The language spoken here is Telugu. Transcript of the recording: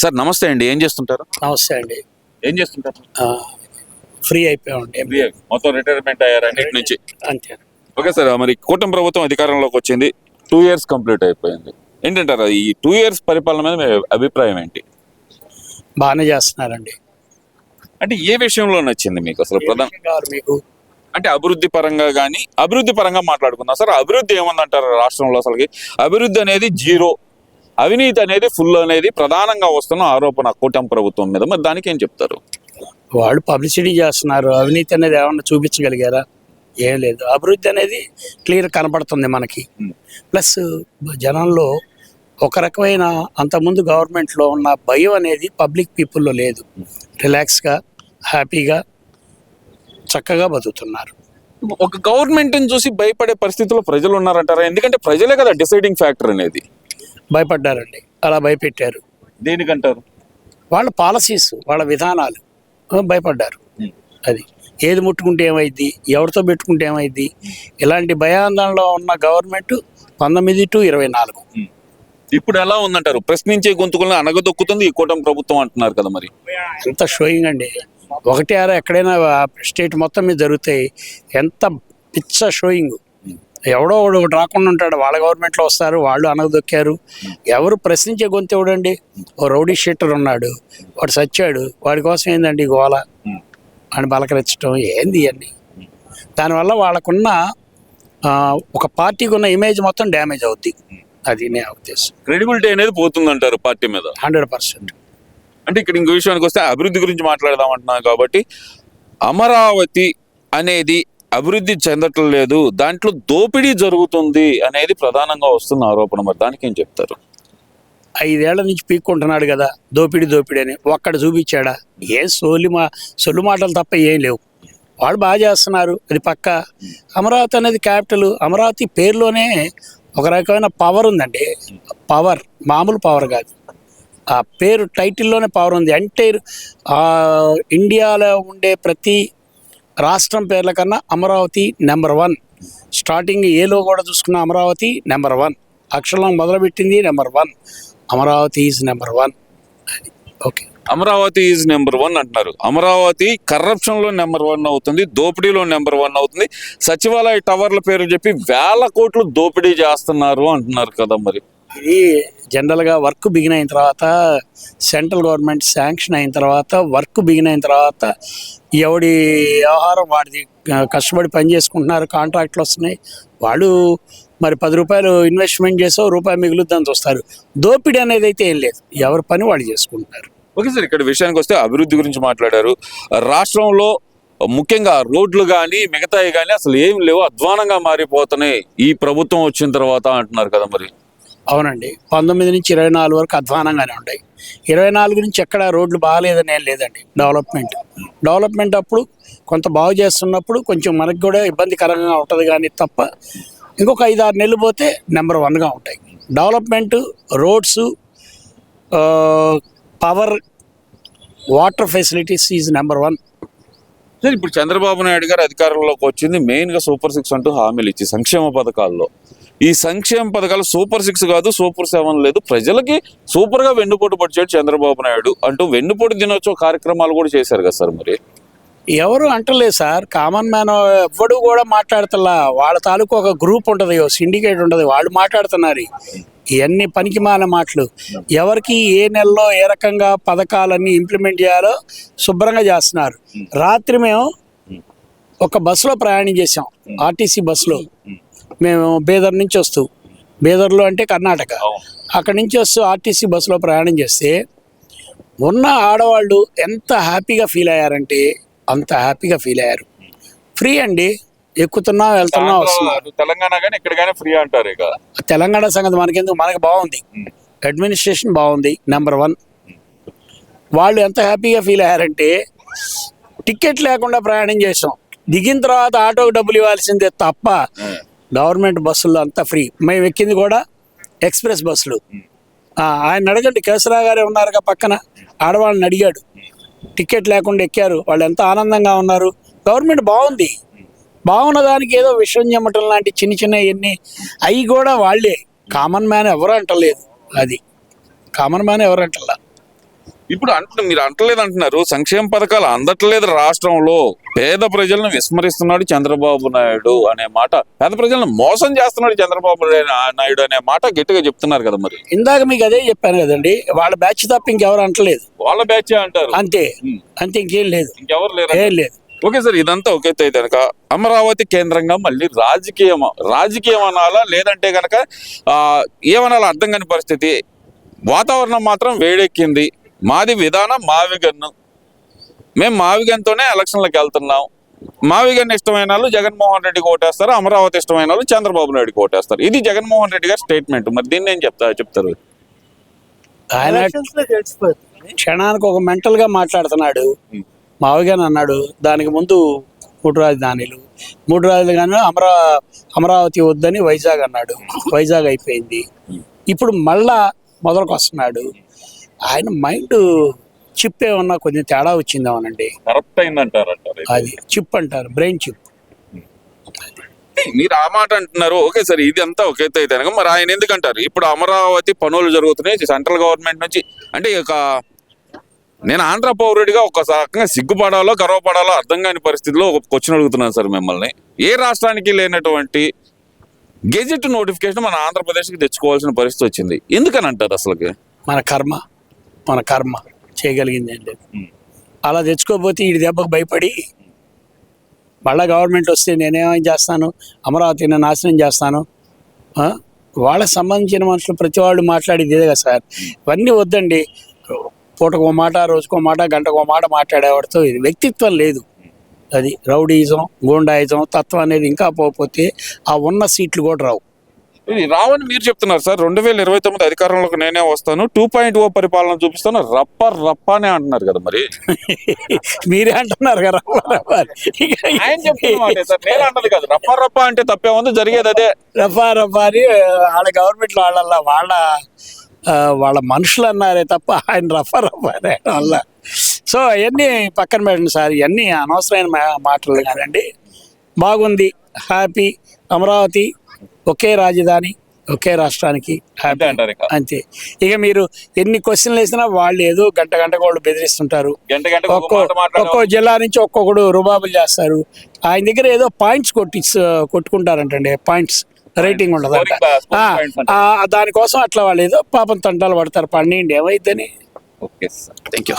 సార్ నమస్తే అండి, ఏం చేస్తుంటారు? నమస్తే అండి. ఏం చేస్తుంటారు? ఫ్రీ అయిపోయామండి. మొత్తం రిటైర్మెంట్ అయ్యారు అన్నిటి నుంచి? అంతే. ఓకే సార్, మరి కూటమి ప్రభుత్వం అధికారంలోకి వచ్చింది, 2 years కంప్లీట్ అయిపోయింది. ఏంటంటారు ఈ 2 years పరిపాలన మీద మీ అభిప్రాయం ఏంటి? బాగానే చేస్తున్నారండి. అంటే ఏ విషయంలో నచ్చింది మీకు అసలు ప్రధాన? మీకు అంటే అభివృద్ధి పరంగా కానీ, అభివృద్ధి పరంగా మాట్లాడుకుందాం సార్. అభివృద్ధి ఏముందంటారు రాష్ట్రంలో? అసలుకి అభివృద్ధి అనేది జీరో, అవినీతి అనేది ఫుల్ అనేది ప్రధానంగా వస్తున్న ఆరోపణ కూటమి ప్రభుత్వం మీద. మరి దానికి ఏం చెప్తారు? వాళ్ళు పబ్లిసిటీ చేస్తున్నారు. అవినీతి అనేది ఏమన్నా చూపించగలిగారా? ఏం లేదు. అభివృద్ధి అనేది క్లియర్ కనపడుతుంది మనకి. ప్లస్ జనంలో ఒక రకమైన అంతకుముందు గవర్నమెంట్లో ఉన్న భయం అనేది పబ్లిక్ పీపుల్లో లేదు. రిలాక్స్గా, హ్యాపీగా, చక్కగా బతుకుతున్నారు. ఒక గవర్నమెంట్ని చూసి భయపడే పరిస్థితుల్లో ప్రజలు ఉన్నారంటారా? ఎందుకంటే ప్రజలే కదా డిసైడింగ్ ఫ్యాక్టర్ అనేది. భయపడ్డారండి, అలా భయపెట్టారు. దేనికంటారు? వాళ్ళ పాలసీస్, వాళ్ళ విధానాలు భయపడ్డారు. అది ఏది ముట్టుకుంటే ఏమైద్ది, ఎవరితో పెట్టుకుంటే ఏమైద్ది, ఇలాంటి భయాందోళనలో ఉన్న గవర్నమెంట్ 19 to 24. ఇప్పుడు ఎలా ఉందంటారు? ప్రశ్నించే గొంతుకులను అనగదొక్కుతుంది ఈ కూటమి ప్రభుత్వం అంటున్నారు కదా. మరి ఎంత షోయింగ్ అండి. 1 ఎక్కడైనా స్టేట్ మొత్తం మీద జరుగుతాయి. ఎంత పిచ్చ షోయింగ్. ఎవడో ఒకటి రాకుండా ఉంటాడు. వాళ్ళ గవర్నమెంట్లో వస్తారు, వాళ్ళు అనగదొక్కారు. ఎవరు ప్రశ్నించే గొంతు ఎవడండి? ఓ రౌడీ షీటర్ ఉన్నాడు, వాడు సచ్చాడు, వాడి కోసం ఏందండి గోల అని బలకరించడం ఏంది ఇవన్నీ? దానివల్ల వాళ్ళకున్న ఒక పార్టీకి ఉన్న ఇమేజ్ మొత్తం డ్యామేజ్ అవుద్ది. అది నేను ఉద్దేశం. క్రెడిబిలిటీ అనేది పోతుందంటారు పార్టీ మీద 100%. అంటే ఇక్కడ ఇంకో విషయానికి వస్తే అభివృద్ధి గురించి మాట్లాడదాం అంటున్నాను కాబట్టి, అమరావతి అనేది అభివృద్ధి చెందటం లేదు, దాంట్లో దోపిడీ జరుగుతుంది అనేది ప్రధానంగా వస్తున్న ఆరోపణ. మరి దానికి ఏం చెప్తారు? 5 ఏళ్ల నుంచి పీక్కుంటున్నాడు కదా దోపిడీ అని. ఒక్కడ చూపించాడా? ఏం సొల్లు మాటలు తప్ప ఏం లేవు. వాళ్ళు బాగా చేస్తున్నారు, అది పక్క. అమరావతి అనేది క్యాపిటల్. అమరావతి పేరులోనే ఒక రకమైన పవర్ ఉందండి. పవర్ మామూలు పవర్ కాదు. ఆ పేరు టైటిల్లోనే పవర్ ఉంది. అంటే ఇండియాలో ఉండే ప్రతి రాష్ట్రం పేర్ల కన్నా అమరావతి నెంబర్ 1. స్టార్టింగ్ ఏలో కూడా చూసుకున్న అమరావతి నెంబర్ 1. అక్షరం మొదలుపెట్టింది number 1. Amaravati is number 1. Okay, Amaravati is number 1 అంటున్నారు. అమరావతి కరప్షన్లో నెంబర్ 1 అవుతుంది, దోపిడీలో నెంబర్ 1 అవుతుంది. సచివాలయ టవర్ల పేరు చెప్పి 1000 కోట్లు దోపిడీ చేస్తున్నారు అంటున్నారు కదా. మరి ఇది జనరల్గా వర్క్ బిగిన్ అయిన తర్వాత, సెంట్రల్ గవర్నమెంట్ శాంక్షన్ అయిన తర్వాత, వర్క్ బిగిన్ అయిన తర్వాత ఎవడి వ్యవహారం వాడిది. కష్టపడి పని చేసుకుంటున్నారు, కాంట్రాక్ట్లు వస్తున్నాయి. వాళ్ళు మరి 10 రూపాయలు ఇన్వెస్ట్మెంట్ చేసో రూపాయి మిగులుద్దని చూస్తారు. దోపిడీ అనేది అయితే ఏం లేదు, ఎవరి పని వాళ్ళు చేసుకుంటున్నారు. ఓకే సార్, ఇక్కడ విషయానికి వస్తే అభివృద్ధి గురించి మాట్లాడారు. రాష్ట్రంలో ముఖ్యంగా రోడ్లు కానీ మిగతాయి కానీ అసలు ఏం లేవు, అధ్వానంగా మారిపోతున్నాయి ఈ ప్రభుత్వం వచ్చిన తర్వాత అంటున్నారు కదా. మరి అవునండి, 19 నుంచి 24 వరకు అధ్వానంగానే ఉంటాయి. 24 నుంచి ఎక్కడ రోడ్లు బాగాలేదని ఏం లేదండి. డెవలప్మెంట్ అప్పుడు కొంత బాగు చేస్తున్నప్పుడు కొంచెం మనకు కూడా ఇబ్బందికరంగా ఉంటుంది కానీ తప్ప, ఇంకొక 5-6 నెలలు పోతే నెంబర్ 1గా ఉంటాయి. Development, roads, power, water facilities is number 1. Sir, ఇప్పుడు చంద్రబాబు నాయుడు గారు అధికారంలోకి వచ్చింది మెయిన్గా సూపర్ 6 అంటూ హామీలు ఇచ్చి సంక్షేమ పథకాల్లో. ఈ సంక్షేమ పథకాలు సూపర్ 6 కాదు, సూపర్ 7 లేదు, ప్రజలకి సూపర్గా వెన్నుపోటు పడిచాడు చంద్రబాబు నాయుడు అంటూ వెన్నుపోటు దినోత్సవ కార్యక్రమాలు కూడా చేశారు కదా సార్. మరి ఎవరు అంటలేదు సార్. కామన్ మ్యాన్ ఎవ్వడు కూడా మాట్లాడుతున్నా. వాళ్ళ తాలూకు ఒక గ్రూప్ ఉంటుంది, సిండికేట్ ఉంటుంది, వాళ్ళు మాట్లాడుతున్నారు ఇవన్నీ పనికిమాల మాటలు. ఎవరికి ఏ నెలలో ఏ రకంగా పథకాలన్నీ ఇంప్లిమెంట్ చేయాలో శుభ్రంగా చేస్తున్నారు. రాత్రి మేము ఒక బస్సులో ప్రయాణం చేసాం, ఆర్టీసీ బస్సులో. మేము బీదర్ నుంచి వస్తూ, బీదర్లో అంటే కర్ణాటక, అక్కడి నుంచి వస్తూ ఆర్టీసీ బస్సులో ప్రయాణం చేస్తే ఉన్న ఆడవాళ్ళు ఎంత హ్యాపీగా ఫీల్ అయ్యారంటే అంత హ్యాపీగా ఫీల్ అయ్యారు. ఫ్రీ అండి, ఎక్కుతున్నా వెళ్తున్నా వస్తున్నారు. తెలంగాణ కానీ ఎక్కడికైనా ఫ్రీ అంటారు. ఇక తెలంగాణ సంగతి మనకెందుకు, మనకి బాగుంది. అడ్మినిస్ట్రేషన్ బాగుంది, నెంబర్ 1. వాళ్ళు ఎంత హ్యాపీగా ఫీల్ అయ్యారంటే టికెట్ లేకుండా ప్రయాణం చేసాం. దిగిన తర్వాత ఆటోకి డబ్బులు ఇవ్వాల్సిందే తప్ప గవర్నమెంట్ బస్సుల్లో అంతా ఫ్రీ. మేము ఎక్కింది కూడా ఎక్స్ప్రెస్ బస్సులు. ఆయన అడగండి, కేసరావు గారే ఉన్నారుగా పక్కన, ఆడవాళ్ళని అడిగాడు, టికెట్ లేకుండా ఎక్కారు, వాళ్ళు ఎంత ఆనందంగా ఉన్నారు. గవర్నమెంట్ బాగుంది. బాగున్న దానికి ఏదో విషయం చెమ్మటం లాంటి చిన్న ఎన్ని అవి కూడా వాళ్ళే. కామన్ మ్యాన్ ఎవరు అంటలేదు. అది కామన్ మ్యాన్ ఎవరు అంటలా. ఇప్పుడు మీరు అంటలేదు అంటున్నారు, సంక్షేమ పథకాలు అందట్లేదు రాష్ట్రంలో, పేద ప్రజలను విస్మరిస్తున్నాడు చంద్రబాబు నాయుడు అనే మాట, పేద ప్రజలను మోసం చేస్తున్నాడు చంద్రబాబు నాయుడు అనే మాట గట్టిగా చెప్తున్నారు కదా. మరి ఇందాక మీకు అదే చెప్పాను కదండి, వాళ్ళ బ్యాచ్ తప్ప ఇంకెవరు అంటలేదు. వాళ్ళ బ్యాచ్ అంటారు అంతే, అంతే, ఇంకేం లేదు, ఇంకెవరు లేరు. ఏం లేదు. ఓకే సార్, ఇదంతా ఒకే అయితే కనుక అమరావతి కేంద్రంగా మళ్ళీ రాజకీయం అనాలా లేదంటే కనుక ఏమనాలా అర్థం కాని పరిస్థితి. వాతావరణం మాత్రం వేడెక్కింది. మాది విధానం మావిగన్ను, మేము మావిగన్తోనే ఎలక్షన్లకు వెళ్తున్నాం. మావిగన్ ఇష్టమైన వాళ్ళు జగన్మోహన్ రెడ్డికి ఓటేస్తారు, అమరావతి ఇష్టమైన వాళ్ళు చంద్రబాబు నాయుడుకి ఓటేస్తారు. ఇది జగన్మోహన్ రెడ్డి గారి స్టేట్మెంట్. మరి దీన్ని ఏం చెప్తారు? ఆయన క్షణానికి ఒక మెంటల్ గా మాట్లాడుతున్నాడు. మావిగాని అన్నాడు, దానికి ముందు 3 రాజధానులు, 3 రాజధానులు అమరావతి వద్దని వైజాగ్ అన్నాడు, వైజాగ్ అయిపోయింది. ఇప్పుడు మళ్ళా మొదలుకు వస్తున్నాడు. ఆయన మైండ్ చిప్ ఏమన్నా కొంచెం తేడా వచ్చిందేమోనండి. కరప్ట్ అయిందంటారు. అది చిప్ అంటారు, బ్రెయిన్ చిప్. మీరు ఆ మాట అంటున్నారు. ఓకే సార్, ఇది అంతా ఒకే అయితే కనుక మరి ఆయన ఎందుకంటారు ఇప్పుడు అమరావతి పనులు జరుగుతున్నాయి సెంట్రల్ గవర్నమెంట్ నుంచి అంటే నేను ఆంధ్ర పౌరుడిగా ఒక రకంగా సిగ్గుపడాలో గర్వపడాలో అర్థం కాని పరిస్థితిలో ఒక క్వశ్చన్ అడుగుతున్నాను సార్ మిమ్మల్ని. ఏ రాష్ట్రానికి లేనటువంటి గెజెట్ నోటిఫికేషన్ మన ఆంధ్రప్రదేశ్కి తెచ్చుకోవాల్సిన పరిస్థితి వచ్చింది. ఎందుకని అంటారు అసలుకి? మన కర్మ చేయగలిగింది ఏం లేదు. అలా తెచ్చుకోకపోతే ఈ దెబ్బకు భయపడి మళ్ళా గవర్నమెంట్ వస్తే నేనేమేం చేస్తాను, అమరావతిని నాశనం చేస్తాను. వాళ్ళకి సంబంధించిన మనుషులు ప్రతి వాళ్ళు మాట్లాడేది ఇదే కదా సార్. ఇవన్నీ వద్దండి. పూటకో మాట, రోజుకో మాట, గంటకో మాట మాట్లాడేవాడితో ఇది వ్యక్తిత్వం లేదు. అది రౌడీయిజం, గూండాయిజం తత్వం అనేది ఇంకా పోతే ఆ ఉన్న సీట్లు కూడా రావు. ఇది రావని మీరు చెప్తున్నారు సార్. 2029 అధికారంలోకి నేనే వస్తాను, 2.0 పరిపాలన చూపిస్తాను, రప్పనే అంటున్నారు కదా. మరి మీరే అంటున్నారు కదా ఆయన చెప్తున్నారు సార్, నేను అంటది కాదు. రప్ప అంటే తప్పే ఉంది, జరిగేది అదే. రఫా అని వాళ్ళ గవర్నమెంట్ వాళ్ళ మనుషులు అన్నారే తప్ప ఆయన రఫా అనే వాళ్ళ. సో అవన్నీ పక్కన పెట్టండి సార్, ఇవన్నీ అనవసరమైన మాటలు కాదండి. బాగుంది, హ్యాపీ. అమరావతి ఒకే రాజధాని, ఒకే రాష్ట్రానికి హ్యాపీ అంతే. ఇక మీరు ఎన్ని క్వశ్చన్లు వేసినా వాళ్ళు ఏదో గంట వాళ్ళు బెదిరిస్తుంటారు. ఒక్కో జిల్లా నుంచి ఒక్కొక్కడు రుబాబులు చేస్తారు. ఆయన దగ్గర ఏదో పాయింట్స్ కొట్టుకుంటారంటండి, పాయింట్స్ రేటింగ్ ఉండదంట. దానికోసం అట్లా వాళ్ళు ఏదో పాపం తంటాలు పడతారు. పండి ఏమైద్దని. Okay sir, thank you.